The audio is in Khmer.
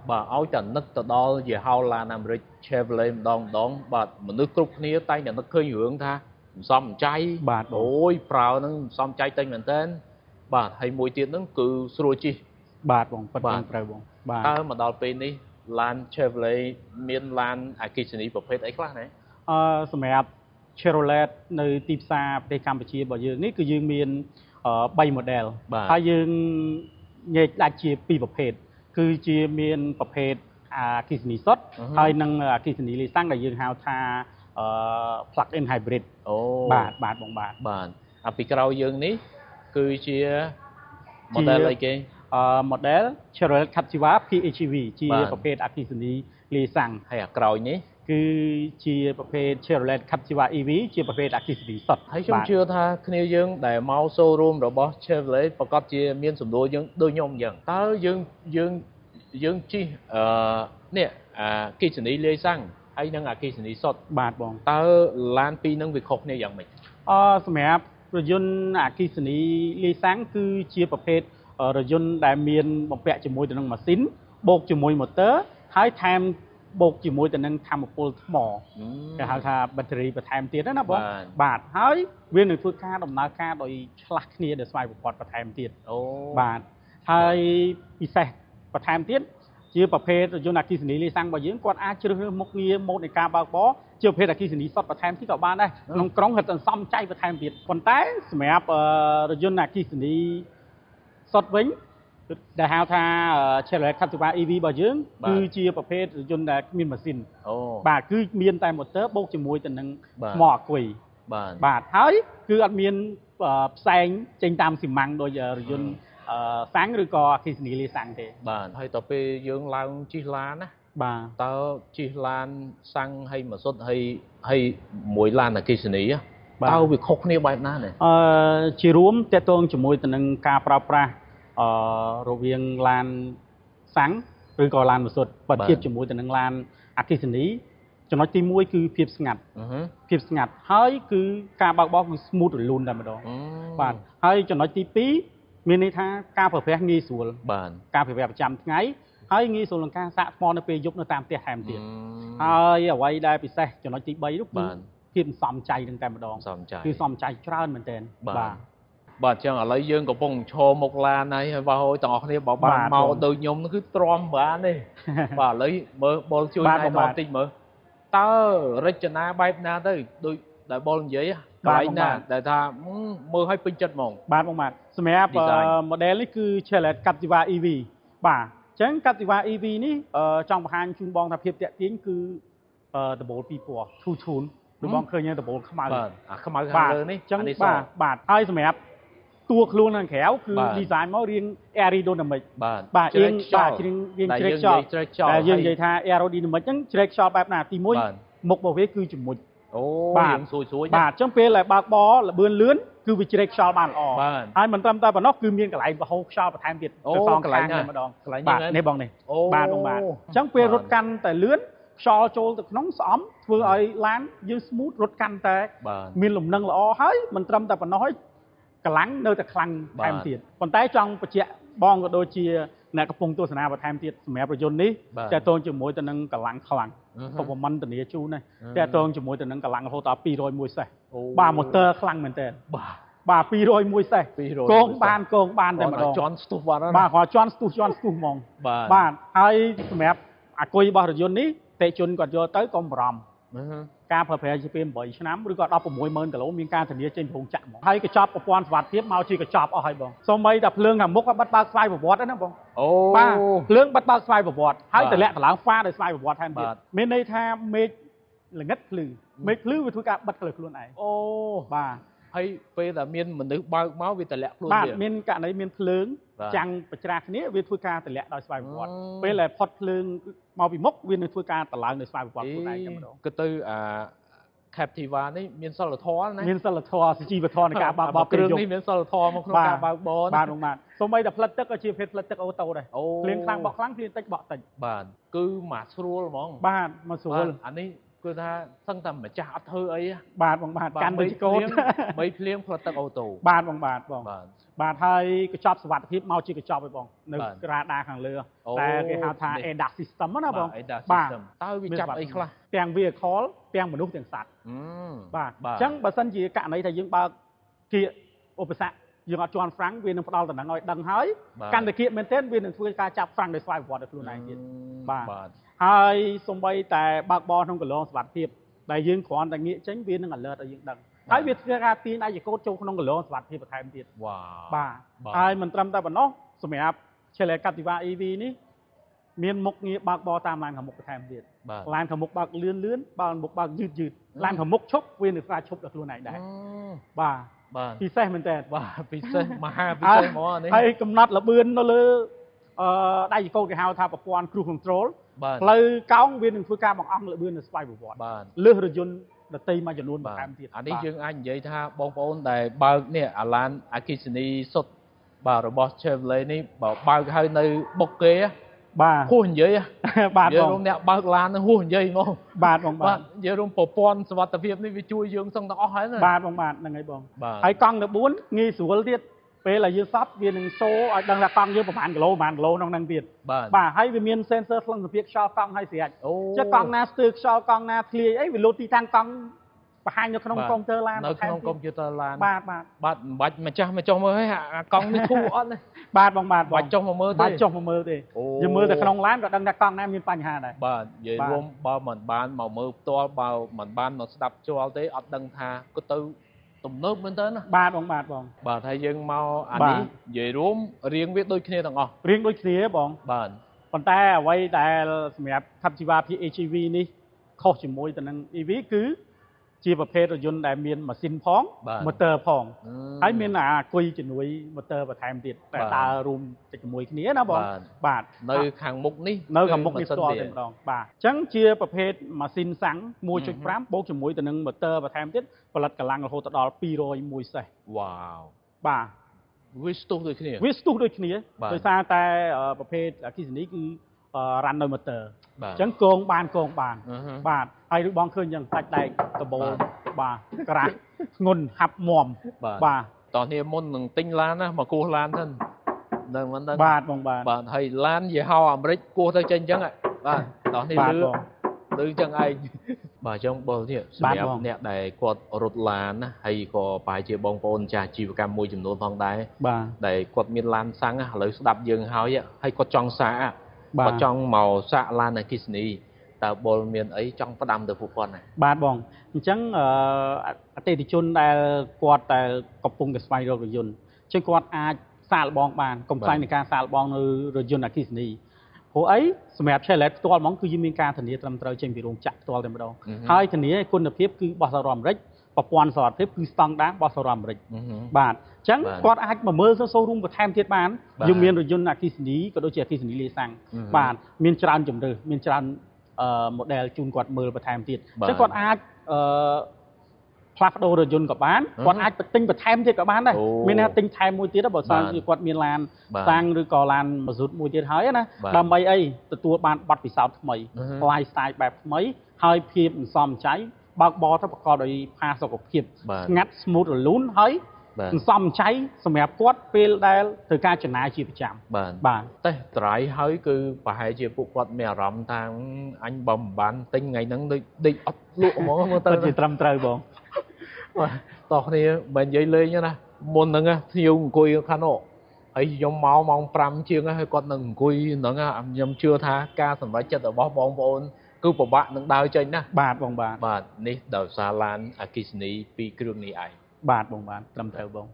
bà áo chẳng nứt từ đó về hao là nằm rồi Chevrolet đón bà mà nước cục nia tay nhà nó khơi hưởng tha xong cháy ôi prao nó xong cháy tên mình tên bà hay mùi tiền nó cứ xua chi bà bông bật bông prao bông bà ta mà đào bên đi lan Chevrolet miền lan Akisaniประเภท ấy khác này សម្រាប់ Chevrolet នៅទីផ្សារប្រទេសកម្ពុជារបស់យើងនេះគឺយើងមាន3 model ហើយយើងញែកដាច់ជា2ប្រភេទគឺជាមានប្រភេទAkisani សុទ្ធហើយនិង Akisani លេសាំងដែលយើងហៅថា plug in hybrid បាទបងបាទពីក្រោយយើងនេះគឺជា model អីគេmodel Chevrolet Captiva PHEV ជាប្រភេទ Akisani លេសាំងហើយអាក្រោយនេះគឺជាប្រភេទ Chevrolet Captiva EV ជាប្រភេទ Akisani សុទ្ធហើយខ្ញុំជឿថាគ្នាយើងដែលមក showroom របស់ Chevrolet ប្រកាសជាមានសំណួរយើងដូចខ្ញុំអញ្ចឹងតើយើងជិះនេះ Akisani លេសាំងហើយនឹង Akisani សុទ្ធបាទបងតើឡានពីរនឹងវាខុសគ្នាយ៉ាងម៉េចសម្រាប់រថយន្ត Akisani លេសាំងគឺជាប្រភេទរថយន្តដែលមានបំពាក់ជាមួយទៅនឹងម៉ាស៊ីនបូកជាមួយ motor ហើយថែមបូកជាមួយទៅនឹងធម្មពលថ្មគេហៅថា battery បន្ថែមទៀតណាបងបាទហើយវានឹងធ្វើការដំណើរការដោយឆ្លាស់គ្នាដោយស្វ័យប្រវត្តិបន្ថែមទៀតបាទហើយពិសេសបន្ថែមទៀតជាប្រភេទរថយន្ត Akisani លេសាំងរបស់យើងគាត់អាចជ្រើសរើសមុខងារម៉ូដនៃការបើកបរជាប្រភេទ Akisani សុទ្ធបន្ថែមទៀតក៏បានដែរក្នុងក្រុងហិតសន្សំចៃបន្ថែមទៀតប៉ុន្តែសម្រាប់រថយន្ត Akisani សុទ្ធវិញដែលហៅថា Chevrolet Captiva EV របស់យើងគឺជាប្រភេទរថយន្តដែលគ្មានម៉ាស៊ីនបាទគឺមានតែ motor បូកជាមួយទៅនឹងថ្មអាគុយបាទហើយគឺអត់មានផ្សែងចេញតាមស៊ីម៉ាំងដូចរថយន្តសាំងឬក៏ Akisani លេសាំងទេបាទហើយតទៅពេលយើងឡើងជិះឡានណាបាទតើជិះឡានសាំងហើយម៉ាស៊ុតហើយមួយឡាន Akisani តើវាខុសគ្នាបែបណានេះជារួមតកតងជាមួយទៅនឹងការប្រើប្រាស់រវាងឡានសាំងឬក៏ឡានម៉ាស៊ុតបើធៀបជាមួយទៅនឹងឡាន Akisani ចំណុចទី1គឺភាពស្ងាត់ហើយគឺការបើកបរគឺ smooth រលូនតែម្ដងបាទហើយចំណុចទី2មានន័យថាការប្រើប្រាស់ងាយស្រួលបាទការប្រើប្រាស់ប្រចាំថ្ងៃហើយងាយស្រួលក្នុងការសាកថ្មនៅពេលយប់នៅតាមផ្ទះថែមទៀតហើយអ្វីដែលពិសេសចំណុចទី3នោះគឺភាពសំចៃនឹងតែម្ដងគឺសំចៃច្រើនមែនទែនបាទចឹងឥឡូវយើងកំពុងឈរមុខឡានហើយបងអើយទាំងអស់គ្នាបើបានមកដូចខ្ញុំគឺទ្រាំបានទេបាទឥឡូវមើលបុលជួយណែនាំតិចមើលតើរចនាបែបណាទៅដូចដែលបុលនិយាយកន្លែងណាដែលថាមើលឲ្យពេញចិត្តហ្មងបាទបងបាទសម្រាប់ model នេះគឺ Chevrolet Captiva EV បាទអញ្ចឹង Captiva EV នេះចង់បង្ហាញជូនបងថាភាពតាក់ទាញគឺដំបូលពីរពណ៌ two tone ដូចបងឃើញដំបូលខ្មៅបាទខ្មៅខាងលើនេះអញ្ចឹងបាទហើយសម្រាប់តួខ្លួនខាងក្រៅគឺ design មករាង aerodynamic បាទយើងជ្រែកខ្យល់តែយើងនិយាយថា aerodynamic ហ្នឹងជ្រែកខ្យល់បែបណាទី1មុខរបស់វាគឺជំមុចបាទសួយបាទអញ្ចឹងពេលដែលបើកបរលឿនលឿនគឺវាជ្រែកខ្យល់បានល្អហើយមិនត្រឹមតែប៉ុណ្ណោះគឺមានកន្លែងបរហូរខ្យល់បន្ថែមទៀតទៅសងកន្លែងតែម្ដងបាទនេះបងនេះបាទបងបាទអញ្ចឹងពេលរត់កាន់តែលឿនខ្យល់ចូលទៅក្នុងស្អំធ្វើឲ្យឡានយើង smooth រត់កាន់តែមានលំនឹងល្អហើយមិនត្រឹមតែប៉ុណ្ណោះហើយកម្លាំងនៅតែខ្លាំងថែមទៀតប៉ុន្តែចង់បញ្ជាក់បងក៏ដូចជាអ្នកកំពុងទស្សនាបន្ថែមទៀតសម្រាប់រថយន្តនេះតើតងជាមួយទៅនឹងកម្លាំងខ្លាំងប្រមាណធានាជូនទេតើតងជាមួយទៅនឹងកម្លាំងរហូតដល់201សេសបាទ motor ខ្លាំងមែនតើបាទ201សេសកងបានតែម្ដងជន់ស្ទុះបាត់បាទគាត់ជន់ស្ទុះហ្មងបាទហើយសម្រាប់អាគុយរបស់រថយន្តនេះតេជនគាត់យកទៅកុំបារម្ភការប្រើប្រាស់ជាពេល8ឆ្នាំឬក៏160000គីឡូមានការធានាចេញប្រងចាក់ហ្មងហើយកញ្ចប់ប្រព័ន្ធសុវត្ថិភាពមកជាកញ្ចប់អស់ហើយបងសូម្បីតែភ្លើងខាងមុខក៏បិទបើកស្វ័យប្រវត្តិដែរណាបងបាទភ្លើងបិទបើកស្វ័យប្រវត្តិហើយតម្លាក់តម្លើងហ្វាដោយស្វ័យប្រវត្តិថែមទៀតមានន័យថាមេឃល្ងិតភ្លឺមេឃភ្លឺវាធ្វើការបិទខ្លួនឯងបាទហើយពេលដែលមានមនុស្សបើកមកវាតម្លាក់ខ្លួនបាទមានករណីមានភ្លើងចាំងប្រច្រាស់គ្នាវាធ្វើការតម្លាក់ដោយស្វ័យប្រវត្តិពេលដែលផុតភ្លើងមកពីមុខវានឹងធ្វើការតម្លើងដោយស្វ័យប្រវត្តិខ្លួនឯងតែម្ដងគឺទៅCaptiva នេះមានសិលធម៌ណាមានសិលធម៌សុជីវធម៌នៃការបើកបរគ្រឿងនេះមានសិលធម៌មកក្នុងការបើកបរបាទសូម្បីតែផ្លិតទឹកក៏ជាភេទផ្លិតទឹកអូតូដែរភ្លៀងខ្លាំងបក់ខ្លាំងភ្លៀងតិចបក់តិចបាទគឺមកស្រួលហ្មងបាទមកស្រួលអានេះគឺថាសឹងតែម្ចាស់អត់ធ្វើអីបាទបងបាទកាន់ដូចកូនបីភ្លៀងផ្លិតទឹកអូតូបាទបងបាទ បាទហើយកញ្ចប់សុវត្ថិភាពមកជាកញ្ចប់ឯបងនៅក្រាដាខាងលើតែគេហៅថា ADAS system ណាបង ADAS system តើវាចាប់អីខ្លះទាំង vehicle ទាំងមនុស្សទាំងសត្វបាទអញ្ចឹងបើសិនជាករណីថាយើងបើកគៀកឧបសគ្គយើងអត់ជន់ហ្វ្រាំងវានឹងផ្ដល់តំណែងឲ្យដឹងហើយកាន់តែគៀកមែនទែនវានឹងធ្វើការចាប់ហ្វ្រាំងដោយស្វ័យប្រវត្តិដោយខ្លួនឯងទៀតបាទហើយសូម្បីតែបើកបរក្នុងកន្លងសុវត្ថិភាពដែលយើងគ្រាន់តែងាកចេញវានឹង alert ឲ្យយើងដឹងហើយវាធ្វើការទាញអាយកូតចូលក្នុងកន្លងសុវត្ថិភាពបន្ថែមទៀតវ៉ាបាទហើយមិនត្រឹមតែប៉ុណ្ណោះសម្រាប់ឆ្លងកាត់ទីវ៉ា EV នេះមានមុខងារបើកបរតាមឡានខាងមុខបន្ថែមទៀតឡានខាងមុខបើកលឿនលឿនបើមុខបើកយឺតឡានខាងមុខឈប់វានឹងការឈប់ដល់ខ្លួនឯងដែរបាទពិសេសមែនតើបាទពិសេសមហាពិសេសហ្មងនេះហើយកំណត់លបឿននៅលើដៃកូតគេហៅថាប្រព័ន្ធ cruise control ផ្លូវកោងវានឹងធ្វើការបង្អស់លបឿននៅស្វ័យប្រវត្តិលើសរថយន្តដតីមួយចំនួនបន្ថែមទៀតអានេះយើងអាចនិយាយថាបងប្អូនដែលបើកនេះអាឡានអាគិសនីសុទ្ធបាទរបស់ Chevrolet នេះបើកហើយនៅបុកគេបាទហួសនិយាយបាទយើងរំអ្នកបើកឡានហួសនិយាយហ្មងបាទបងបាទយើងរំប្រព័ន្ធសុវត្ថិភាពនេះវាជួយយើងសឹងទាំងអស់ហើយណាបាទបងបាទហ្នឹងហើយបងហើយកង់14ងាយស្រួលទៀតពេលដែលយើងសប់វានឹងសូឲ្យដឹងថាកង់យើងប្រហែលគីឡូក្នុងហ្នឹងទៀតបាទហើយវាមាន sensor ថ្លឹងសម្ពាធខ្យល់កង់ឲ្យស្រេចចឹងកង់ណាស្ទើរខ្យល់កង់ណាធ្លាយអីវាលោតទីតាំងកង់បង្ហាញនៅក្នុងកុំព្យូទ័រឡាននៅក្នុងកុំព្យូទ័រឡានបាទមិនបាច់ម្ចាស់មកចុះមើលហើយកង់នេះធូរអត់ទេបាទបងបាទបាច់ចុះមកមើលទេបាច់ចុះមកមើលទេយើងមើលតែក្នុងឡានក៏ដឹងថាកង់ណាមានបញ្ហាដែរបាទនិយាយរួមបើមិនបានមកមើលផ្ទាល់បើមិនបានមកស្ដាប់ផ្ទាល់ទេអត់ដឹងថាក៏ទៅទំនើបមែនតើណាបាទបងបាទហើយយើងមកអានេះនិយាយរួមរៀងវាដូចគ្នាទាំងអស់រៀងដូចគ្នាបងបាទប៉ុន្តែអ្វីដែលសម្រាប់ขับជីវ៉ា PHEV នេះខុសជាមួយទៅនឹង EV គឺជាប្រភេទរថយន្តដែលមានម៉ាស៊ីនផងម៉ូទ័រផងហើយមានអាគុយជំនួយម៉ូទ័របន្ថែមទៀតតែដើររួមជាមួយគ្នាណាបងបាទនៅខាងមុខនេះនៅខាងមុខនេះផ្ទាល់តែម្ដងបាទអញ្ចឹងជាប្រភេទម៉ាស៊ីនសាំង 1.5 បូកជាមួយទៅនឹងម៉ូទ័របន្ថែមទៀតផលិតកម្លាំងរហូតដល់201សេះវ៉ាវបាទវាស្ទុះដូចគ្នាដោយសារតែប្រភេទអគ្គិសនីគឺរ៉ាន់នៅម៉ូទ័រអញ្ចឹងកងបានបាទហើយដូចបងឃើញយ៉ាងសាច់ដែកដបូលបាទក្រាស់ធ្ងន់ហាប់មាំបាទតោះនេះមុននឹងទិញឡានណាមកគោះឡានទៅនឹងមិនដឹងបាទបងបាទហើយឡានយីហោអាមេរិកគោះទៅចេញអញ្ចឹងបាទតោះនេះលឺអញ្ចឹងឯងបាទអញ្ចឹងបងនេះសម្រាប់អ្នកដែលគាត់រត់ឡានណាហើយក៏ប្រហែលជាបងប្អូនចាស់ជីវកម្មមួយចំនួនផងដែរដែលគាត់មានឡានសាំងឥឡូវស្ដាប់យើងហើយគាត់ចង់សាកគាត់ចង់មកសាកឡានអគ្គិសនីតើបុលមានអីចង់ផ្ដាំទៅពួកគាត់ណាបាទបងអញ្ចឹងអតិថិជនដែលគាត់តែកំពុងតែស្វែងរករថយន្តអញ្ចឹងគាត់អាចសាកល្បងបានកុំខ្លាចនៃការសាកល្បងនៅរថយន្តអគ្គិសនីព្រោះអីសម្រាប់ Chevrolet ផ្ទាល់ហ្មងគឺយើងមានការធានាត្រឹមត្រូវចេញពីរោងចក្រផ្ទាល់តែម្ដងហើយធានាគុណភាពគឺបោះសហរដ្ឋអាមេរិកប្រព័ន្ធសុវត្ថិភាពគឺស្តង់ដារបោះសហរដ្ឋអាមេរិកបាទអញ្ចឹងគាត់អាចមកមើលសូរូមបន្ថែមទៀតបានយើងមានរថយន្តអគ្គិសនីក៏ដូចជាអគ្គិសនីលាយសាំងបាទមានច្រើនជម្រើសមានច្រើនmodel ជូនគាត់មើលបន្ថែមទៀតអញ្ចឹងគាត់អាចផ្លាស់ប្ដូររថយន្តក៏បានគាត់អាចទិញបន្ថែមទៀតក៏បានដែរមានអ្នកទិញថែមមួយទៀតបើសិនជាគាត់មានឡានសាំងឬក៏ឡានម៉ាស៊ូតមួយទៀតហើយណាដើម្បីអីទទួលបានបទពិសោធន៍ថ្មី lifestyle បែបថ្មីហើយភាពសន្សំចៃបើកបរទៅប្រកបដោយផាសុកភាពស្ងាត់ smooth រលូនហើយសន្សំចៃសម្រាប់គាត់ពេលដែលត្រូវការចំណាយជាប្រចាំបាទតែត្រៃហើយគឺប្រហែលជាពួកគាត់មានអារម្មណ៍ថាអញបើមិនបានទិញថ្ងៃហ្នឹងដូចអត់លក់ហ្មងមើលទៅជាត្រឹមត្រូវបងតោះគ្នាមិននិយាយលេងណាមុនហ្នឹងធ្ញូអង្គុយខាងនោះហើយខ្ញុំមកម៉ោង5ជាងហើយគាត់នឹងអង្គុយហ្នឹងខ្ញុំជឿថាការសម្រេចចិត្តរបស់បងប្អូនគឺពិបាកនឹងដើរចេញណាបាទបងបាទនេះដោយសារឡានអគ្គិសនី2គ្រឿងនេះឯងបាទបងបាទត្រឹមត្រូវបង